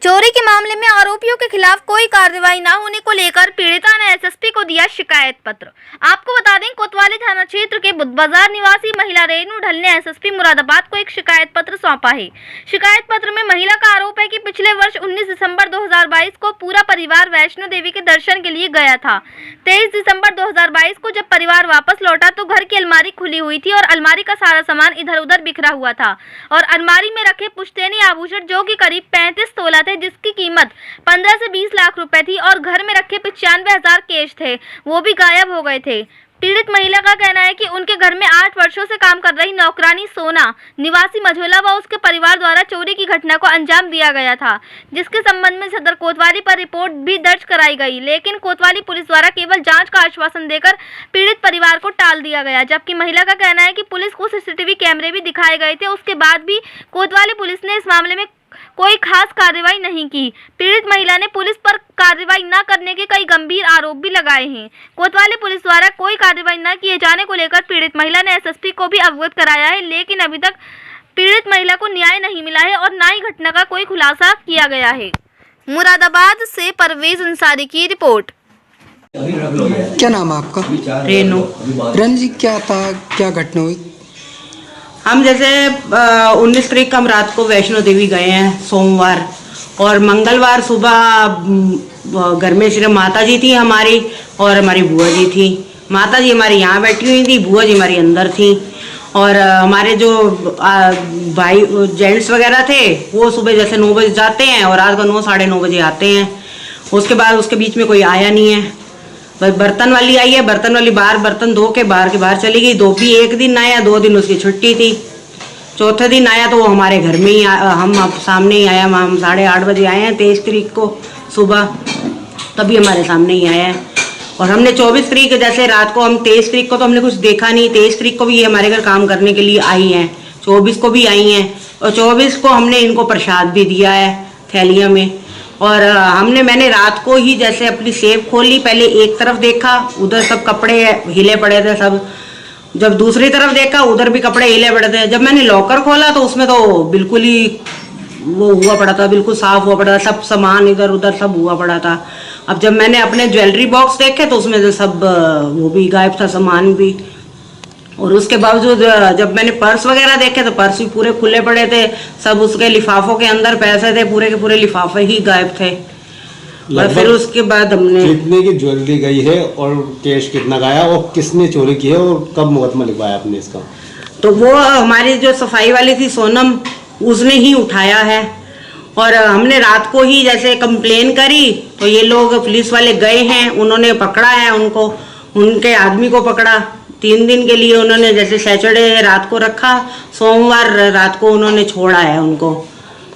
चोरी के मामले में आरोपियों के खिलाफ कोई कार्रवाई न होने को लेकर पीड़िता ने एसएसपी को दिया शिकायत पत्र। आपको बता दें, कोतवाली थाना क्षेत्र के बुद्ध बाजार निवासी महिला रेनू ढल ने एसएसपी मुरादाबाद को एक शिकायत पत्र सौंपा है। शिकायत पत्र में महिला का आरोप है कि पिछले वर्ष 19 दिसंबर 2022 को पूरा परिवार वैष्णो देवी के दर्शन के लिए गया था। 23 दिसंबर 2022 को जब परिवार वापस लौटा तो घर की अलमारी खुली हुई थी और अलमारी का सारा सामान इधर उधर बिखरा हुआ था और अलमारी में रखे पुश्तैनी आभूषण जो कि करीब 35 तोला थे, जिसकी कीमत 15 से 20 लाख रुपए थी और घर में रखे 95,000 कैश थे, वो भी गायब हो गए थे। पीड़ित महिला का कहना है कि उनके घर में 8 वर्षों से काम कर रही नौकरानी सोना निवासी मझोला व उसके परिवार द्वारा चोरी की घटना को अंजाम दिया गया था, जिसके संबंध में सदर कोतवाली पर रिपोर्ट भी दर्ज कराई गई, लेकिन कोतवाली पुलिस द्वारा केवल जांच का आश्वासन देकर पीड़ित परिवार को टाल दिया गया। जबकि महिला का कहना है कि पुलिस को सीसीटीवी कैमरे भी दिखाए गए थे, उसके बाद भी कोतवाली पुलिस ने इस मामले में कोई खास कार्रवाई नहीं की। पीड़ित महिला ने पुलिस पर कार्रवाई न करने के कई गंभीर आरोप भी लगाए हैं। कोतवाली पुलिस द्वारा कोई कार्रवाई न किए जाने को लेकर पीड़ित महिला ने एसएसपी को भी अवगत कराया है, लेकिन अभी तक पीड़ित महिला को न्याय नहीं मिला है और न ही घटना का कोई खुलासा किया गया है। मुरादाबाद से परवेज अंसारी की रिपोर्ट। क्या नाम है आपका? रेनू। रेनू जी, क्या था, क्या घटना हुई? हम जैसे 19 तारीख को हम रात को वैष्णो देवी गए हैं सोमवार, और मंगलवार सुबह घर में सिर्फ माता जी थी हमारी और हमारी बुआ जी थी। माता जी हमारी यहाँ बैठी हुई थी, बुआ जी हमारी अंदर थी, और हमारे जो भाई जेंट्स वगैरह थे वो सुबह जैसे 9 बजे जाते हैं और रात को 9 साढ़े 9 बजे आते हैं। उसके बाद उसके बीच में कोई आया नहीं है, बस बर्तन वाली आई है, बर्तन वाली बाहर बर्तन धो के बाहर चली गई। दो भी एक दिन आया, 2 दिन उसकी छुट्टी थी। चौथे दिन आया तो वो हमारे घर में ही हम सामने ही आया। हम 8:30 बजे आए हैं 23 तारीख को सुबह, तभी हमारे सामने ही आया है। और हमने 24 तारीख जैसे रात को, हम 23 तारीख को तो हमने कुछ देखा नहीं, 23 तारीख को भी ये हमारे घर काम करने के लिए आई हैं, 24 को भी आई हैं, और 24 को हमने इनको प्रसाद भी दिया है थैलियों में। और मैंने रात को ही जैसे अपनी सेफ खोली, पहले एक तरफ देखा, उधर सब कपड़े हिले पड़े थे सब, जब दूसरी तरफ देखा उधर भी कपड़े हिले पड़े थे। जब मैंने लॉकर खोला तो उसमें तो बिल्कुल ही वो हुआ पड़ा था, बिल्कुल साफ हुआ पड़ा था, सब सामान इधर उधर सब हुआ पड़ा था। अब जब मैंने अपने ज्वेलरी बॉक्स देखे तो उसमें सब वो भी गायब था, सामान भी। और उसके बावजूद जब मैंने पर्स वगैरह देखे तो पर्स भी पूरे खुले पड़े थे, सब उसके लिफाफों के अंदर पैसे थे, पूरे के पूरे लिफाफे ही गायब थे। और फिर उसके बाद हमने कितने की ज्वेलरी गई है और कैश कितना गया और किसने चोरी की है और कब मुकदमा लिखवाया आपने इसका? तो वो हमारी जो सफाई वाली थी सोनम, उसने ही उठाया है। और हमने रात को ही जैसे कंप्लेन करी तो ये लोग पुलिस वाले गए हैं, उन्होंने पकड़ा है उनको, उनके आदमी को पकड़ा। 3 दिन के लिए उन्होंने जैसे सैटरडे रात को रखा, सोमवार रात को उन्होंने छोड़ा है उनको।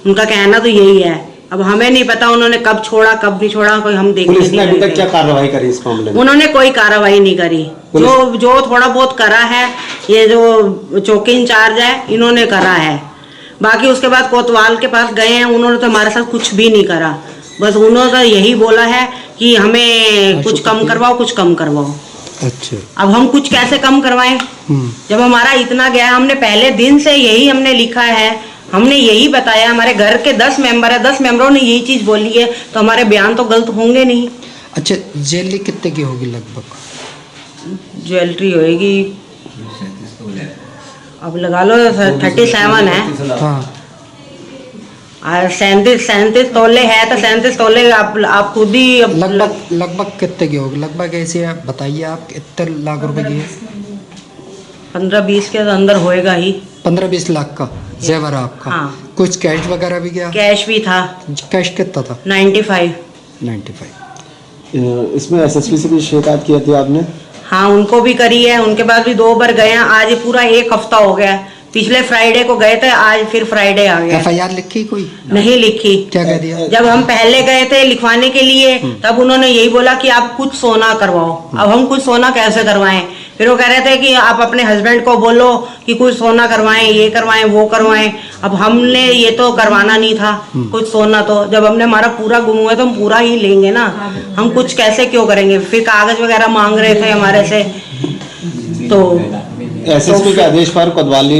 उनका कहना तो यही है, अब हमें नहीं पता उन्होंने कब छोड़ा कब नहीं छोड़ा, कोई हम देखने पुलिस ने अभी तक क्या कार्रवाई करी इस मामले में? उन्होंने कोई कार्रवाई नहीं करी। जो थोड़ा बहुत करा है ये जो चौकी इंचार्ज है इन्होंने करा है, बाकी उसके बाद कोतवाल के पास गए हैं, उन्होंने तो हमारे साथ कुछ भी नहीं करा। बस उन्होंने तो यही बोला है कि हमें कुछ कम करवाओ, कुछ कम करवाओ। अच्छा, अब हम कुछ कैसे कम करवाएं जब हमारा इतना गया? हमने पहले दिन से यही हमने लिखा है, हमने यही बताया, हमारे घर के 10 मेंबर है, 10 मेंबरों ने यही चीज बोली है, तो हमारे बयान तो गलत होंगे नहीं। अच्छा, ज्वेलरी कितने की होगी लगभग? ज्वेलरी होएगी अब लगा लो 37 है। हाँ, 37 तोले है तो 37 तोले आप खुद ही लगभग कितने की होगी? लगभग ऐसे आप बताइए, आप कितने लाख रुपए की है? 15-20 के अंदर होएगा ही। 15-20 लाख का जेवर आपका? हाँ। कुछ कैश वगैरह भी गया? कैश भी था। कैश कितना था? 95। इसमें एसएसपी से भी शिकायत की थी आपने? हाँ, उनको भी करी है, उनके बाद भी 2 बार गए हैं। आज पूरा 1 हफ्ता हो गया, पिछले फ्राइडे को गए थे, आज फिर फ्राइडे आ गया। FIR लिखी कोई? नहीं लिखी। क्या कह दिया? जब हम पहले गए थे लिखवाने के लिए तब उन्होंने यही बोला कि आप कुछ सोना करवाओ। अब हम कुछ सोना कैसे करवाएं? फिर वो कह रहे थे कि आप अपने हस्बैंड को बोलो कि कुछ सोना करवाएं, ये करवाएं वो करवाएं। अब हमने ये तो करवाना नहीं था कुछ सोना, तो जब हमने हमारा पूरा गुम हुआ तो हम पूरा ही लेंगे ना, हम कुछ कैसे क्यों करेंगे? फिर कागज वगैरह मांग रहे थे हमारे से। तो एसएसपी के आदेश पर कोतवाली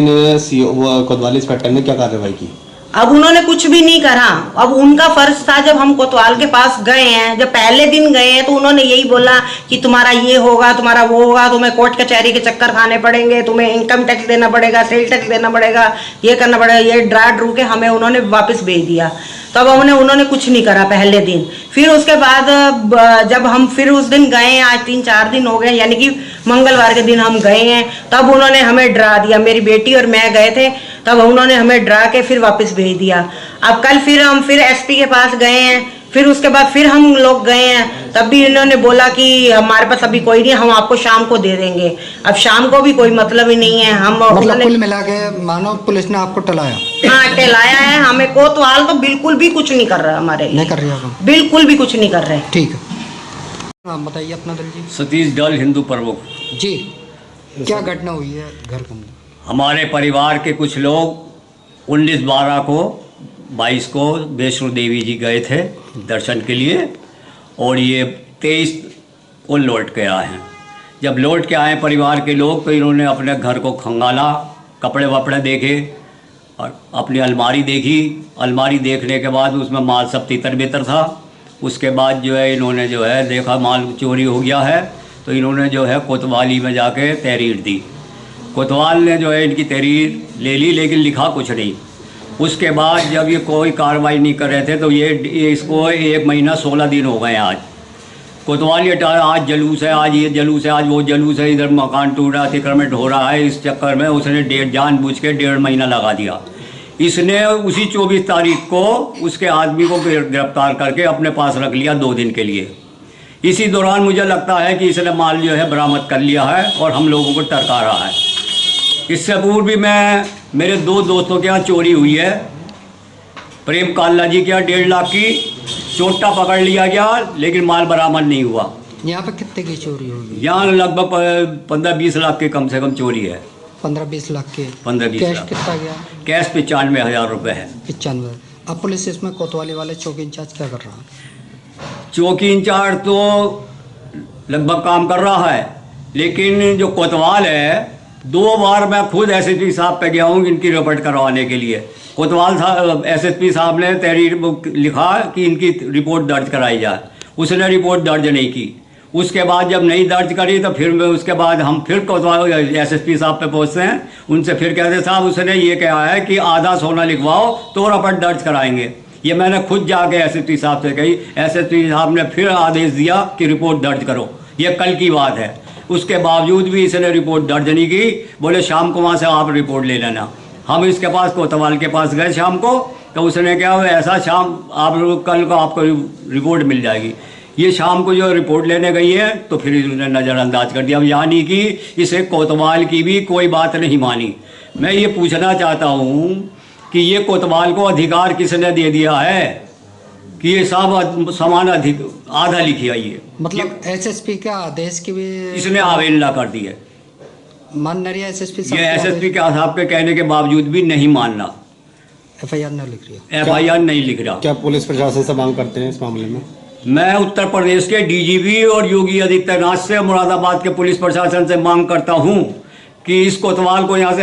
इंस्पेक्टर ने क्या कार्रवाई की? अब उन्होंने कुछ भी नहीं करा। अब उनका फर्ज था, जब हम कोतवाल के पास गए हैं, जब पहले दिन गए हैं, तो उन्होंने यही बोला कि तुम्हारा ये होगा, तुम्हारा वो होगा, तुम्हें कोर्ट कचहरी के चक्कर खाने पड़ेंगे, तुम्हें इनकम टैक्स देना पड़ेगा, सेल टैक्स देना पड़ेगा, ये करना पड़ेगा। ये डरा डरू के हमें उन्होंने वापस भेज दिया। तब उन्होंने कुछ नहीं करा पहले दिन। फिर उसके बाद जब हम फिर उस दिन गए, आज 3-4 दिन हो गए, यानी कि मंगलवार के दिन हम गए हैं, तब उन्होंने हमें डरा दिया। मेरी बेटी और मैं गए थे, तब उन्होंने हमें डरा के फिर वापस भेज दिया। अब कल फिर हम एसपी के पास गए हैं, फिर उसके बाद फिर हम लोग गए हैं, तब भी इन्होंने बोला कि हमारे पास अभी कोई नहीं, हम आपको शाम को दे देंगे। अब शाम को भी कोई मतलब ही नहीं है। हम मतलब कुल मिला के मानो पुलिस ने आपको टलाया? हाँ, टहलाया है हमें। कोतवाल तो बिल्कुल भी कुछ नहीं कर रहा हमारे लिए, नहीं कर रही है, बिल्कुल भी कुछ नहीं कर रहे। ठीक है, हाँ बताइए अपना दल जी। सतीश डल, हिंदू प्रमुख। जी, क्या घटना हुई है घर के अंदर? हमारे परिवार के कुछ लोग 19/12 को वैष्णो देवी जी गए थे दर्शन के लिए, और ये 23 को लौट के आए हैं। जब लौट के आए परिवार के लोग, तो इन्होंने अपने घर को खंगाला, कपड़े वपड़े देखे और अपनी अलमारी देखी। अलमारी देखने के बाद उसमें माल सब तितर बितर था। उसके बाद जो है इन्होंने जो है देखा माल चोरी हो गया है, तो इन्होंने जो है कोतवाली में जाके तहरीर दी। कोतवाल ने जो है इनकी तहरीर ले ली, लेकिन लिखा कुछ नहीं। उसके बाद जब ये कोई कार्रवाई नहीं कर रहे थे, तो ये इसको 1 महीना 16 दिन हो गए आज। कोतवाल ये आज जलूस है, आज ये जलूस है, आज वो जलूस है, इधर मकान टूट रहा, अतिक्रमण हो रहा है। इस चक्कर में उसने जानबूझ के 1.5 महीना लगा दिया। इसने उसी 24 तारीख को उसके आदमी को गिरफ्तार करके अपने पास रख लिया 2 दिन के लिए। इसी दौरान मुझे लगता है कि इसने माल जो है बरामद कर लिया है और हम लोगों को टरका रहा है। इससे पूर्व भी मेरे 2 दोस्तों के यहाँ चोरी हुई है। प्रेम काल्ला जी के यहाँ 1.5 लाख की चोटा पकड़ लिया गया, लेकिन माल बरामद नहीं हुआ। यहाँ पे कितने की चोरी होगी? यहाँ लगभग 15-20 लाख के कम से कम चोरी है। 15-20 लाख के? 15-20 कैश लाख। कितना गया? कैश 95,000 रुपये है। 95। अब पुलिस इसमें कोतवाली वाले चौकी इंचार्ज क्या कर रहा है? चौकी इंचार्ज तो लगभग काम कर रहा है, लेकिन जो कोतवाल है, 2 बार मैं खुद एसएसपी साहब पे गया हूँ इनकी रिपोर्ट करवाने के लिए। कोतवाल साहब एसएसपी साहब ने तहरीर लिखा कि इनकी रिपोर्ट दर्ज कराई जाए, उसने रिपोर्ट दर्ज नहीं की। उसके बाद जब नहीं दर्ज करी, तो फिर उसके बाद हम फिर कोतवाल एसएसपी साहब पे पहुँचते हैं, उनसे फिर कहते साहब उसने ये कहा है कि आधा सोना लिखवाओ तो रिपोर्ट दर्ज कराएंगे। ये मैंने खुद जाके एसएसपी साहब से कही, एसएसपी साहब ने फिर आदेश दिया कि रिपोर्ट दर्ज करो। ये कल की बात है। उसके बावजूद भी इसने रिपोर्ट दर्ज नहीं की। बोले शाम को वहाँ से आप रिपोर्ट ले लेना। हम इसके पास कोतवाल के पास गए शाम को, तो उसने क्या ऐसा शाम आप कल को आपको रिपोर्ट मिल जाएगी। ये शाम को जो रिपोर्ट लेने गई है, तो फिर इसने नज़रअंदाज कर दिया। अब यानी कि इसे कोतवाल की भी कोई बात नहीं मानी। मैं ये पूछना चाहता हूँ कि ये कोतवाल को अधिकार किसने दे दिया है कि ये सब समान आधा लिखी आई है? मतलब एसएसपी का आदेश की भी इसने अवहेलना कर दी है। मान रही है एसएसपी ये एसएसपी के साहब के कहने के बावजूद भी नहीं मानना, एफआईआर नहीं लिख रही है, एफआईआर नहीं लिख रहा। क्या पुलिस प्रशासन से मांग करते हैं इस मामले में? मैं उत्तर प्रदेश के डीजीपी और योगी आदित्यनाथ से, मुरादाबाद के पुलिस प्रशासन से मांग करता हूं कि इस कोतवाल को यहाँ से